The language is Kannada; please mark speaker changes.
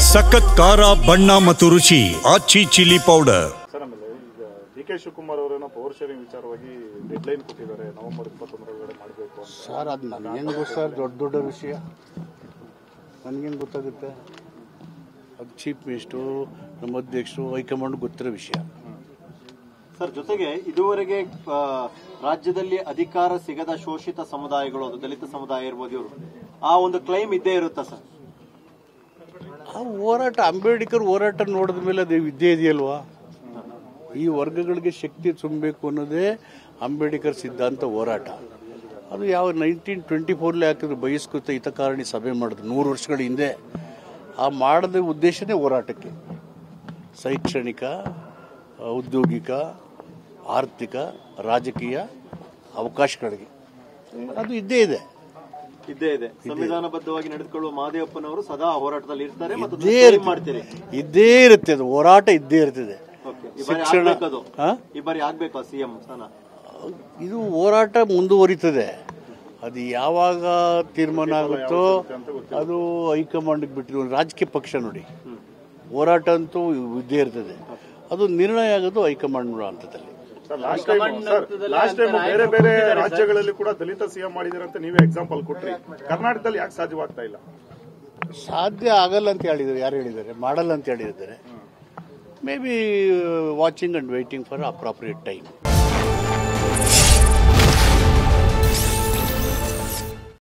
Speaker 1: ಸಖತ್ ಖಾರ ಬಣ್ಣ ಮತ್ತು ರುಚಿ ಆಚಿ ಚಿಲ್ಲಿ ಪೌಡರ್.
Speaker 2: ಸರ್, ಆಮೇಲೆ ಈಗ ಡಿ.ಕೆ. ಶಿವಕುಮಾರ್ ಅವರೇನೋ ಪವರ್ ಶೇರಿಂಗ್ ವಿಚಾರವಾಗಿ ಡೆಡ್ಲೈನ್ ಕೊಟ್ಟಿದ್ದಾರೆ, ನವೆಂಬರ್ 21 ಮಾಡಬೇಕು ಅಂತ.
Speaker 3: ಸರ್, ಅದು ನನಗೇನು ಗೊತ್ತು ಸರ್, ದೊಡ್ಡ ವಿಷಯ ನನಗೇನು ಗೊತ್ತಾಗುತ್ತೆ? ಅದು ಚೀಫ್ ಮಿನಿಸ್ಟ್ರು, ನಮ್ಮ ಅಧ್ಯಕ್ಷರು, ಹೈಕಮಾಂಡ್ ಗೊತ್ತಿರೋ ವಿಷಯ.
Speaker 4: ಸರ್, ಜೊತೆಗೆ ಇದುವರೆಗೆ ರಾಜ್ಯದಲ್ಲಿ ಅಧಿಕಾರ ಸಿಗದ ಶೋಷಿತ ಸಮುದಾಯಗಳು, ಅದು ದಲಿತ ಸಮುದಾಯ ಇರ್ಬೋದು, ಇವರು ಆ ಒಂದು ಕ್ಲೈಮ್ ಇದ್ದೇ ಇರುತ್ತಾ ಸರ್?
Speaker 3: ಆ ಹೋರಾಟ, ಅಂಬೇಡ್ಕರ್ ಹೋರಾಟ ನೋಡಿದ ಮೇಲೆ ಅದು ಇದ್ದೇ ಇದೆಯಲ್ವಾ? ಈ ವರ್ಗಗಳಿಗೆ ಶಕ್ತಿ ತುಂಬಬೇಕು ಅನ್ನೋದೇ ಅಂಬೇಡ್ಕರ್ ಸಿದ್ಧಾಂತ ಹೋರಾಟ. ಅದು ಯಾವ 1924 ಹಾಕಿದ್ರು ಬಹಿಷ್ಕೃತ ಹಿತಕಾರಣಿ ಸಭೆ ಮಾಡಿದ್ರು 100 ವರ್ಷಗಳ ಹಿಂದೆ. ಆ ಮಾಡದ ಉದ್ದೇಶನೇ ಹೋರಾಟಕ್ಕೆ, ಶೈಕ್ಷಣಿಕ, ಔದ್ಯೋಗಿಕ, ಆರ್ಥಿಕ, ರಾಜಕೀಯ ಅವಕಾಶಗಳಿಗೆ. ಅದು ಇದ್ದೇ ಇದೆ.
Speaker 4: ಸಂವಿಧಾನಬದ್ಧವಾಗಿ ನಡೆದುಕೊಳ್ಳುವ ಮಹದೇವಪ್ಪನವರು ಸದಾ ಹೋರಾಟದಲ್ಲಿ ಇರ್ತಾರೆ,
Speaker 3: ಇದ್ದೇ ಇರುತ್ತೆ. ಅದು ಹೋರಾಟ ಇದ್ದೇ ಇರ್ತದೆ. ಶಿಕ್ಷಣ
Speaker 4: ಈ ಬಾರಿ ಆಗ್ಬೇಕಾ ಸಿಎಂ ಸ್ಥಾನ?
Speaker 3: ಇದು ಹೋರಾಟ ಮುಂದುವರಿತದೆ. ಅದು ಯಾವಾಗ ತೀರ್ಮಾನ ಆಗುತ್ತೋ ಅದು ಹೈಕಮಾಂಡ್ಗೆ ಬಿಟ್ಟಿರೋ ರಾಜಕೀಯ ಪಕ್ಷ ನೋಡಿ. ಹೋರಾಟ ಅಂತೂ ಇದ್ದೇ ಇರ್ತದೆ. ಅದು ನಿರ್ಣಯ ಆಗೋದು ಹೈಕಮಾಂಡ್ ಹಂತದಲ್ಲಿ.
Speaker 2: ಲಾಸ್ಟ್ ಟೈಮ್ ಬೇರೆ ಬೇರೆ ರಾಜ್ಯಗಳಲ್ಲಿ ಕೂಡ ದಲಿತ ಸಿಎಂ ಮಾಡಿದಿರಂತ ನೀವೇ ಎಕ್ಸಾಂಪಲ್ ಕೊಟ್ರಿ. ಕರ್ನಾಟಕದಲ್ಲಿ ಯಾಕೆ ಸಾಧ್ಯವಾಗ್ತಾ ಇಲ್ಲ?
Speaker 3: ಸಾಧ್ಯ ಆಗಲ್ಲ ಅಂತ ಹೇಳಿದ್ದಾರೆ. ಯಾರು ಹೇಳಿದ್ದಾರೆ? ಮಾಡಲ್ಲ ಅಂತ ಹೇಳಿದ್ದಾರೆ. May be watching and waiting for appropriate time.